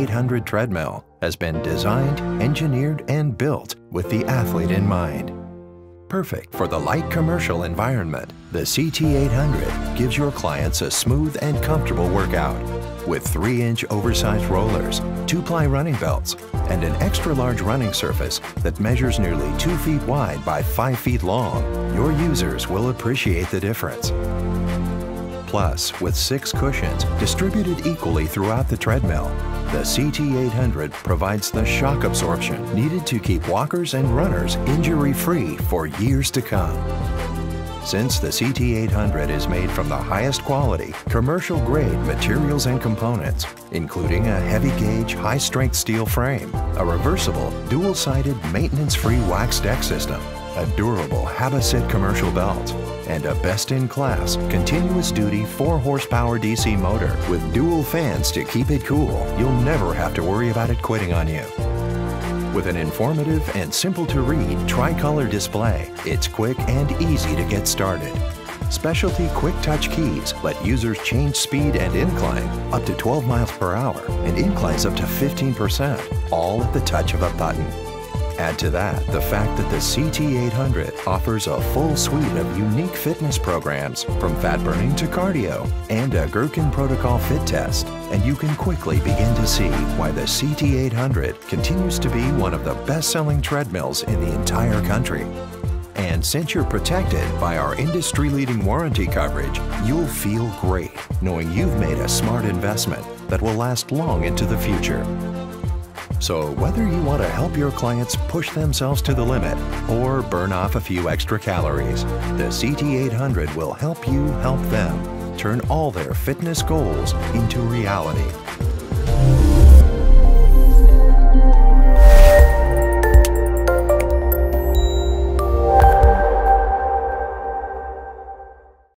CT800 treadmill has been designed, engineered, and built with the athlete in mind. Perfect for the light commercial environment, the CT800 gives your clients a smooth and comfortable workout. With 3-inch oversized rollers, 2-ply running belts, and an extra-large running surface that measures nearly 2 feet wide by 5 feet long, your users will appreciate the difference. Plus, with 6 cushions distributed equally throughout the treadmill, the CT800 provides the shock absorption needed to keep walkers and runners injury-free for years to come. Since the CT800 is made from the highest quality, commercial-grade materials and components, including a heavy-gauge, high-strength steel frame, a reversible, dual-sided, maintenance-free wax deck system, a durable Habasit commercial belt, and a best-in-class, continuous-duty 4-horsepower DC motor with dual fans to keep it cool, you'll never have to worry about it quitting on you. With an informative and simple-to-read tricolor display, it's quick and easy to get started. Specialty quick-touch keys let users change speed and incline up to 12 miles per hour and inclines up to 15%, all at the touch of a button. Add to that the fact that the CT800 offers a full suite of unique fitness programs from fat burning to cardio and a Gherkin Protocol fit test, and you can quickly begin to see why the CT800 continues to be one of the best-selling treadmills in the entire country. And since you're protected by our industry-leading warranty coverage, you'll feel great knowing you've made a smart investment that will last long into the future. So whether you want to help your clients push themselves to the limit or burn off a few extra calories, the CT800 will help you help them turn all their fitness goals into reality.